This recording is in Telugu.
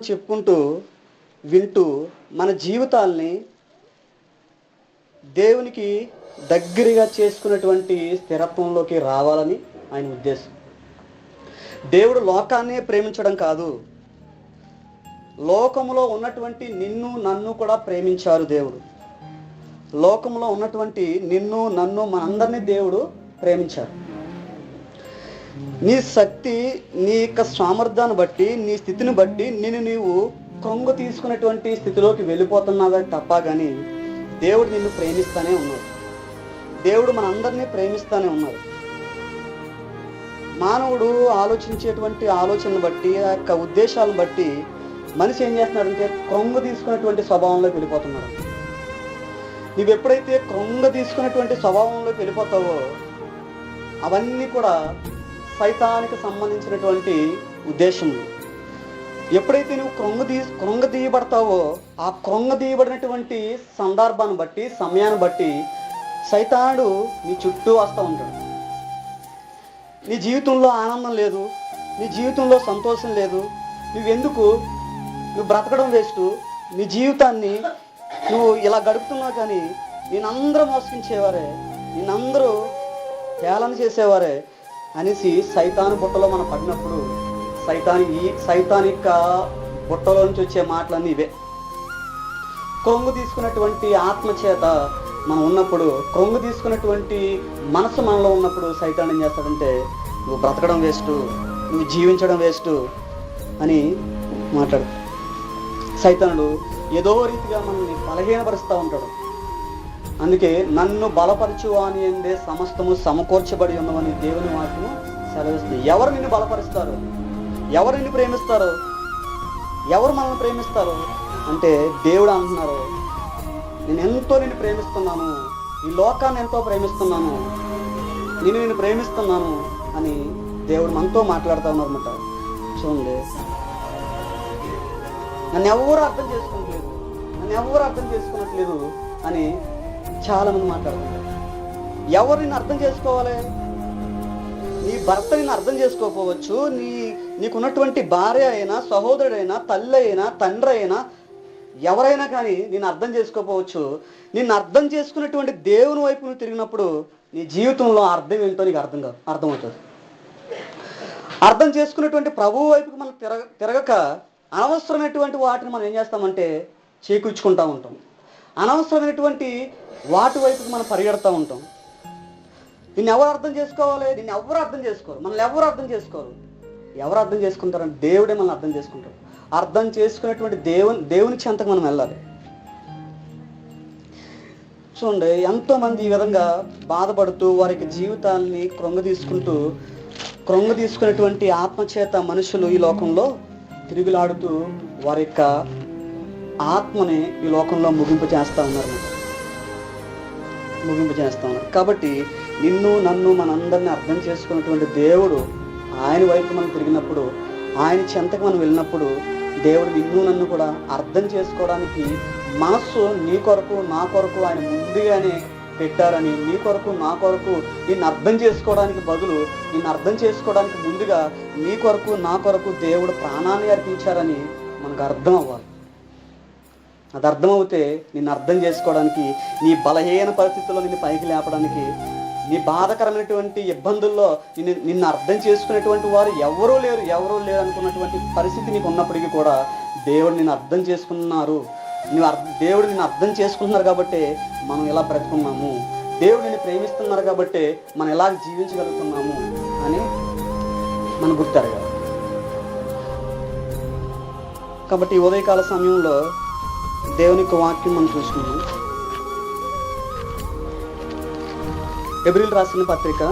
చెప్పుకుంటూ వింటూ మన జీవితాల్ని దేవునికి దగ్గరగా చేసుకున్నటువంటి స్థిరత్వంలోకి రావాలని ఆయన ఉద్దేశం. దేవుడు లోకాన్నే ప్రేమించడం కాదు, లోకములో ఉన్నటువంటి నిన్ను నన్ను కూడా ప్రేమించారు దేవుడు. లోకంలో ఉన్నటువంటి నిన్ను నన్ను మనందరినీ దేవుడు ప్రేమించారు. నీ శక్తి, నీ యొక్క సామర్థ్యాన్ని బట్టి, నీ స్థితిని బట్టి నీవు కృంగ తీసుకున్నటువంటి స్థితిలోకి వెళ్ళిపోతున్నావే తప్ప కానీ దేవుడు నిన్ను ప్రేమిస్తానే ఉన్నాడు. దేవుడు మనందరినీ ప్రేమిస్తానే ఉన్నాడు. మానవుడు ఆలోచించేటువంటి ఆలోచనను బట్టి, ఆ యొక్క ఉద్దేశాలను బట్టి మనిషి ఏం చేస్తున్నాడంటే కృంగ తీసుకున్నటువంటి స్వభావంలోకి వెళ్ళిపోతున్నాడు. నువ్వు ఎప్పుడైతే కృంగ తీసుకున్నటువంటి స్వభావంలోకి వెళ్ళిపోతావో అవన్నీ కూడా సైతానికి సంబంధించినటువంటి ఉద్దేశములు. ఎప్పుడైతే నువ్వు కృంగ తీయబడతావో ఆ కృంగ తీయబడినటువంటి సందర్భాన్ని బట్టి, సమయాన్ని బట్టి సైతానుడు నీ చుట్టూ వస్తూ ఉంటాడు. నీ జీవితంలో ఆనందం లేదు, నీ జీవితంలో సంతోషం లేదు, నువ్వు బ్రతకడం వేస్ట్, నీ జీవితాన్ని నువ్వు ఇలా గడుపుతున్నావు కానీ నేనందరూ మోసగించేవారే, నేనందరూ హేళన చేసేవారే అనేసి సైతాను బుట్టలో మనం పడినప్పుడు సైతానిక బుట్టలో నుంచి వచ్చే మాటలన్నీ ఇవే. కృంగు తీసుకున్నటువంటి ఆత్మచేత మనం ఉన్నప్పుడు, కృంగు తీసుకున్నటువంటి మనసు మనలో ఉన్నప్పుడు సైతాన్ ఏం చేస్తాడంటే నువ్వు బ్రతకడం వేస్ట్, నువ్వు జీవించడం వేస్ట్ అని మాట్లాడు. సైతానుడు ఏదో రీతిగా మనల్ని బలహీనపరుస్తూ ఉంటాడు. అందుకే నన్ను బలపరచు అని అందే సమస్తము సమకూర్చబడి ఉన్నవని దేవుని వాక్యము సెలవిస్తుంది. ఎవరు నిన్ను బలపరుస్తారు? ఎవరు నిన్ను ప్రేమిస్తారు? ఎవరు మనల్ని ప్రేమిస్తారు అంటే దేవుడు అంటున్నారు, నేను ఎంతో నిన్ను ప్రేమిస్తున్నాను, ఈ లోకాన్ని ఎంతో ప్రేమిస్తున్నాను, నిన్ను ప్రేమిస్తున్నాను అని దేవుడు మనతో మాట్లాడుతూ ఉన్నారన్నమాట. చూడండి, నన్ను ఎవరు అర్థం చేసుకున్నట్లేదు అని చాలామంది మాట్లాడుతున్నారు. ఎవరు నిన్ను అర్థం చేసుకోవాలి? నీ భర్త నిన్ను అర్థం చేసుకోకపోవచ్చు, నీకున్నటువంటి భార్య అయినా, సహోదరుడైనా, తల్లి అయినా, తండ్రి అయినా, ఎవరైనా కానీ నిన్ను అర్థం చేసుకోకపోవచ్చు. నిన్ను అర్థం చేసుకున్నటువంటి దేవుని వైపు నువ్వు తిరిగినప్పుడు నీ జీవితంలో అర్థం ఏంటో నీకు అర్థమవుతుంది. అర్థం చేసుకున్నటువంటి ప్రభువు వైపుకి మనం తిరగక అనవసరమైనటువంటి వాటిని మనం ఏం చేస్తామంటే చేకూర్చుకుంటూ ఉంటాం. అనవసరమైనటువంటి వాటి వైపుకి మనం పరిగెడతా ఉంటాం. నిన్ను ఎవరు అర్థం చేసుకోవాలి? నిన్ను ఎవరు అర్థం చేసుకోరు, మనల్ని ఎవరు అర్థం చేసుకోరు. ఎవరు అర్థం చేసుకుంటారంటే దేవుడే మనల్ని అర్థం చేసుకుంటారు. అర్థం చేసుకునేటువంటి దేవుని చెంతకు మనం వెళ్ళాలి. చూడండి, ఎంతోమంది ఈ విధంగా బాధపడుతూ వారికి జీవితాన్ని కృంగ తీసుకునేటువంటి ఆత్మచేత మనుషులు ఈ లోకంలో తిరుగులాడుతూ వారి యొక్క ఆత్మని ఈ లోకంలో ముగింపు చేస్తూ ఉన్నారు. కాబట్టి నిన్ను నన్ను మనందరినీ అర్థం చేసుకున్నటువంటి దేవుడు ఆయన వైపు మనం తిరిగినప్పుడు, ఆయన చెంతకు మనం వెళ్ళినప్పుడు దేవుడు నిన్ను నన్ను కూడా అర్థం చేసుకోవడానికి మనస్సు నీ కొరకు నా కొరకు ఆయన ముందుగానే పెట్టారని, నీ కొరకు నా కొరకు నిన్ను అర్థం చేసుకోవడానికి బదులు నిన్ను అర్థం చేసుకోవడానికి ముందుగా నీ కొరకు నా కొరకు దేవుడు ప్రాణాన్ని అర్పించారని మనకు అర్థం అవ్వాలి. అది అర్థమవుతే నిన్ను అర్థం చేసుకోవడానికి, నీ బలహీన పరిస్థితుల్లో నిన్ను పైకి లేపడానికి, నీ బాధకరమైనటువంటి ఇబ్బందుల్లో నిన్ను అర్థం చేసుకునేటువంటి వారు ఎవరూ లేరు అనుకున్నటువంటి పరిస్థితి నీకు ఉన్నప్పటికీ కూడా దేవుడు నిన్ను అర్థం చేసుకున్నారు. దేవుడు నిన్ను అర్థం చేసుకుంటున్నారు కాబట్టి మనం ఇలా బ్రతుకున్నాము, దేవుడు నిన్ను ప్రేమిస్తున్నారు కాబట్టి మనం ఎలా జీవించగలుగుతున్నాము అని మనం గుర్తెరగాలి. కాబట్టి ఈ ఉదయకాల సమయంలో దేవుని యొక్క వాక్యం మనం చూసుకుందాం. హెబ్రీయులకు రాసిన పత్రిక